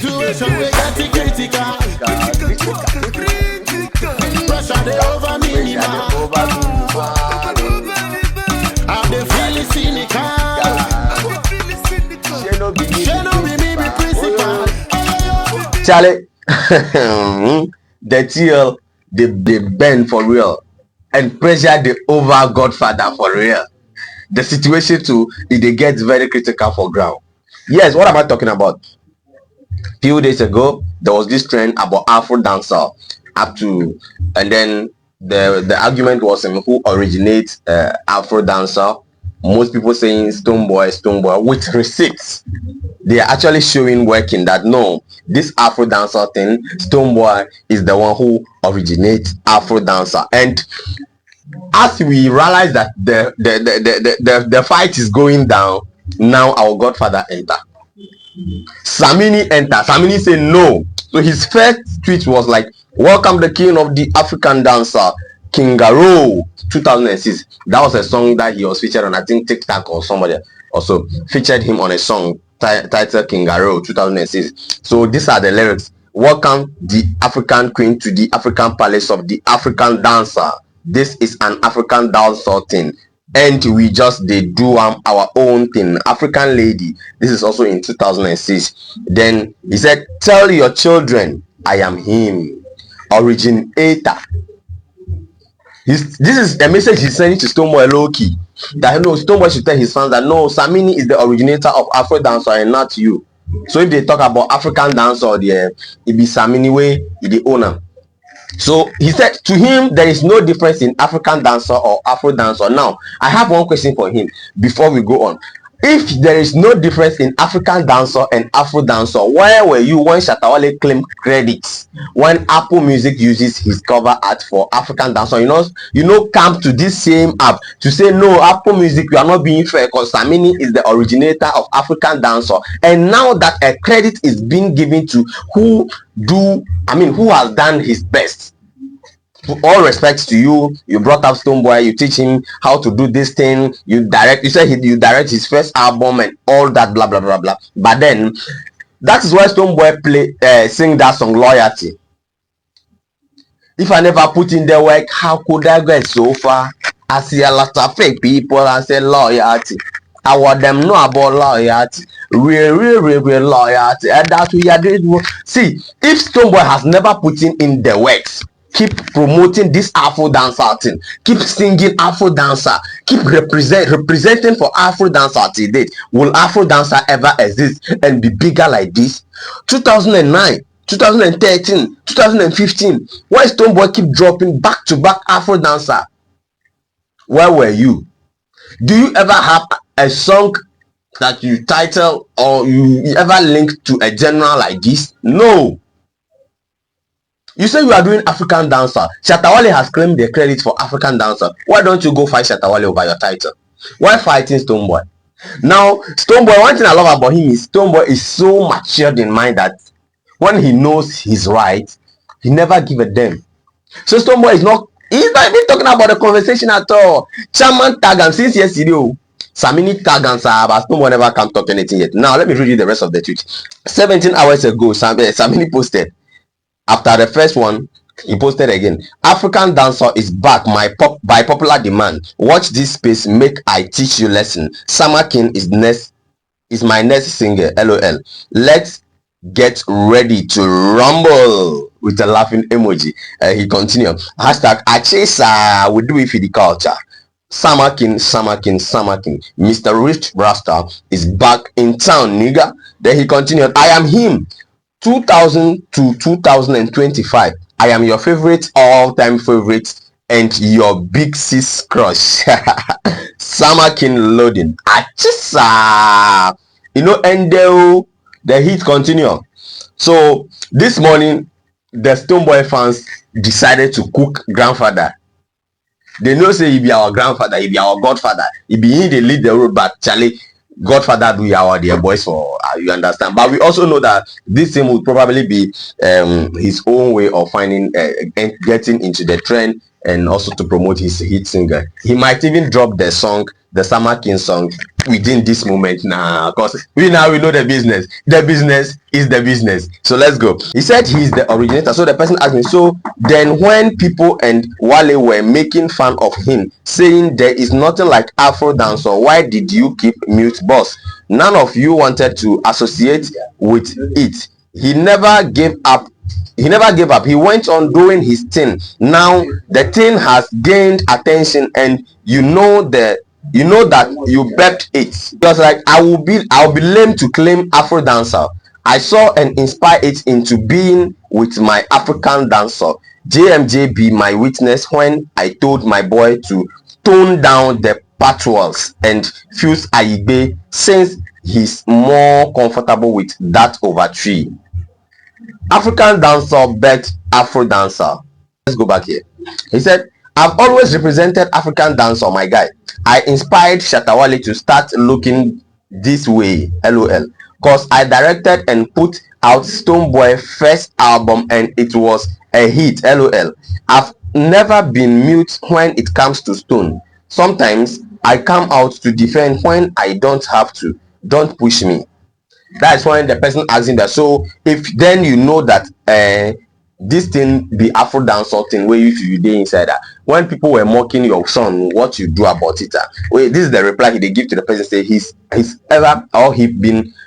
situation we got to critical. Pressure they over me, I'm the feeling cynical. She no be me, be principal. Charlie, the TL, they bend for real and pressure the over Godfather for real. The situation too, it gets very critical for ground. Yes, what am I talking about? Few days ago, there was this trend about Afro-dancehall up to, and then the argument was who originates Afro-dancehall. Most people saying STONEBWOY with receipts. They are actually showing working that no, this Afro-dancehall thing, STONEBWOY is the one who originates Afro-dancehall. And as we realize that the fight is going down, now our Godfather enter. Samini enter. Samini say no. So his first tweet was like, "Welcome the king of the African dancer, Kingaro 2006." That was a song that he was featured on, I think TikTok or somebody also featured him on a song titled Kingaro 2006. So these are the lyrics. "Welcome the African queen to the African palace of the African dancer. This is an African dancehall thing, and we just they do our own thing. African lady." This is also in 2006. Then he said, "Tell your children I am him, originator." This is the message he's sending to STONEBWOY low key. That no, STONEBWOY should tell his fans that no, Samini is the originator of Afro dancehall and not you. So if they talk about African dancehall, it be Samini way, the owner. So he said to him, there is no difference in African dancer or Afro dancer. Now, I have one question for him before we go on. If there is no difference in African dancer and Afro dancer, where were you when Shatta Wale claimed credits when Apple Music uses his cover art for African dancer? You know, come to this same app to say no, Apple Music, you are not being fair because Samini is the originator of African dancer, and now that a credit is being given to who has done his best. All respects to you. You brought up STONEBWOY, you teach him how to do this thing, you said you direct his first album and all that blah blah blah blah. But then that is why STONEBWOY sing that song Loyalty. If I never put in the work, how could I get so far? I see a lot of fake people and say loyalty. I want them know about loyalty. Real loyalty. And that's what we are doing. See, if STONEBWOY has never put in the works, keep promoting this Afro dancer thing, keep singing Afro dancer, keep representing for Afro dancer till date, will Afro dancer ever exist and be bigger like this? 2009, 2013, 2015, why STONEBWOY keep dropping back to back Afro dancer? Where were you? Do you ever have a song that you title or you ever link to a genre like this? No. You say you are doing African dancer. Shatta Wale has claimed the credit for African dancer. Why don't you go fight Shatta Wale over your title? Why fighting STONEBWOY? Now, STONEBWOY, one thing I love about him is STONEBWOY is so matured in mind that when he knows he's right, he never give a damn. So STONEBWOY he's not even talking about the conversation at all. Chairman tag and since yesterday, Samini tag and but STONEBWOY never come talk anything yet. Now let me read you the rest of the tweet. 17 hours ago, Samini posted. After the first one, he posted again. African dancer is back by popular demand. Watch this space, make I teach you lesson. Summer King is my next singer. LOL. Let's get ready to rumble with a laughing emoji. He continued. Hashtag Achesa, we do it for the culture. Summer King. Mr. Rich Rasta is back in town, nigga. Then he continued. I am him. 2000 to 2025. I am your favorite, all-time favorite, and your big sis crush. Summer King loading. Achisa. And the heat continue. So this morning, the STONEBWOY fans decided to cook grandfather. They know say he be our grandfather, he be our godfather, he be in the lead the road, but Charlie, Godfather do our dear boys for you understand. But we also know that this thing will probably be his own way of finding and getting into the trend and also to promote his hit singer. He might even drop the song, the Summer King song, within this moment now, because we know the business. The business is the business. So let's go. He said he's the originator. So the person asked me, so then when people and Wale were making fun of him, saying there is nothing like Afro dancer, why did you keep mute, boss? None of you wanted to associate with it. He never gave up. He went on doing his thing. Now the thing has gained attention, and you know that you bepped it. Because like I'll be lame to claim Afro dancer. I saw and inspire it into being with my African dancer. JMJ be my witness when I told my boy to tone down the patois and fuse Aigbe since he's more comfortable with that over tree. African dancer bet Afro dancer. Let's go back here. He said, I've always represented African dancer, my guy. I inspired Shatawale to start looking this way, lol. Cause I directed and put out STONEBWOY first album and it was a hit, lol. I've never been mute when it comes to Stone. Sometimes I come out to defend when I don't have to. Don't push me. That's when the person asking that. So if then you know that this thing be Afro dance or thing where you dey inside that, when people were mocking your son, what you do about it? Wait, this is the reply they give to the person. Say he's ever or he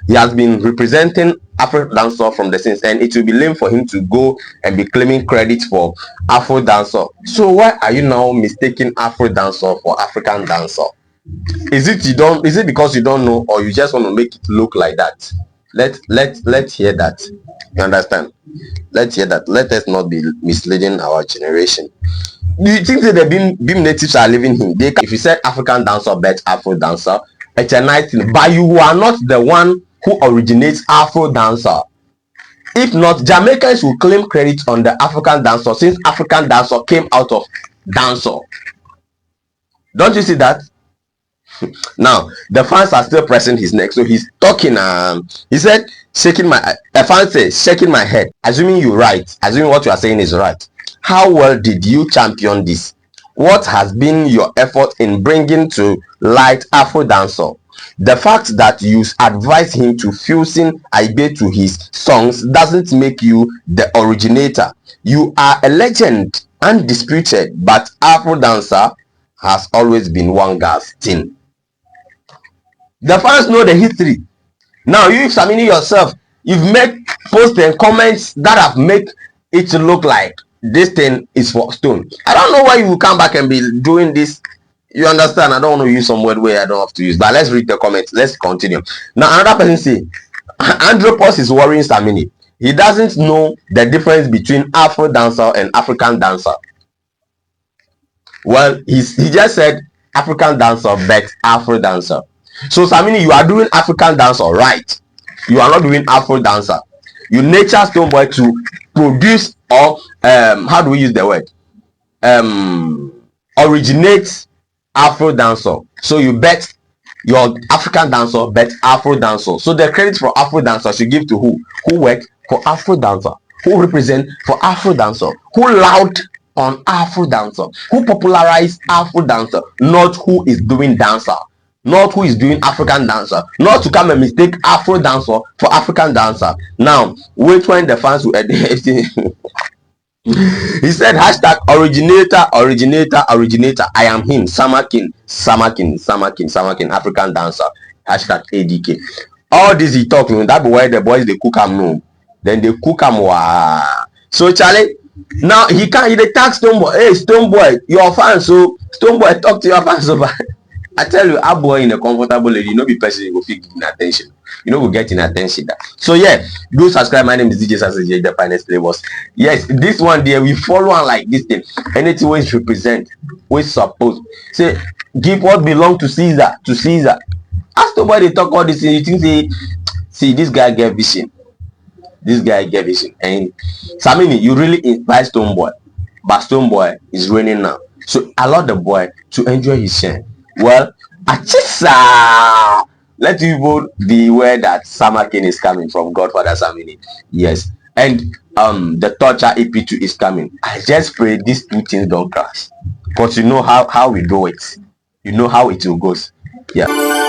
has been representing Afro dancer from the sense, and it will be lame for him to go and be claiming credit for Afro dancer. So why are you now mistaking Afro dancer for African dancer? Is it because you don't know, or you just want to make it look like that? Let's hear that. You understand? Let's hear that. Let us not be misleading our generation. Do you think that the beam natives are living here? If you said African dancer bet Afro dancer, it's a nice thing, but you are not the one who originates Afro dancer. If not, Jamaicans will claim credit on the African dancer since African dancer came out of dancer. Don't you see that? Now the fans are still pressing his neck, so he's talking. He said, shaking my. The fan says, shaking my head, assuming you're right, assuming what you are saying is right. How well did you champion this? What has been your effort in bringing to light Afro dancer? The fact that you advise him to fusing Aigbe to his songs doesn't make you the originator. You are a legend, undisputed, but Afro dancer has always been one guy's thing. The fans know the history. Now you, Samini, yourself, you've made posts and comments that have made it look like this thing is for Stone. I don't know why you will come back and be doing this. You understand? I don't want to use some word where I don't have to use. But let's read the comments. Let's continue. Now another person say, Andropos is worrying Samini. He doesn't know the difference between Afro dancer and African dancer. Well, he just said African dancer bet Afro dancer. So Samini, you are doing African dancer, right? You are not doing Afro dancer. You nature STONEBWOY to produce, or how do we use the word? Originate Afro dancer. So you bet your African dancer bet Afro dancer. So the credit for Afro dancer should give to who? Who worked for Afro dancer? Who represent for Afro dancer? Who loud on Afro dancer? Who popularized Afro dancer? Not who is doing dancer. Not who is doing African dancer. Not to come and mistake Afro dancer for African dancer. Now, wait when the fans will he said hashtag originator. I am him. Samakin, African dancer. Hashtag ADK. All this he talking. That be why the boys they cook him no. Then they cook him wow. So Charlie, now he tag STONEBWOY. Hey STONEBWOY, your fans. So STONEBWOY talk to your fans over. I tell you, a boy in a comfortable lady, you know, be person go fit giving attention. You know, go get in attention. So yeah, do subscribe. My name is DJ Sassy, the finest playboss. Yes, this one there we follow on like this thing. Anything we represent, we suppose say give what belong to Caesar to Caesar. Ask nobody talk all this thing. You think say, see this guy get vision. This guy get vision. And Samini, you really inspire STONEBWOY, but STONEBWOY is raining now. So allow the boy to enjoy his shine. Well, Achisa, let you both be aware that Summer King is coming from Godfather Samini. Yes, and the torture EP2 is coming. I just pray these two things don't crash, because you know how we do it. You know how it will goes. Yeah.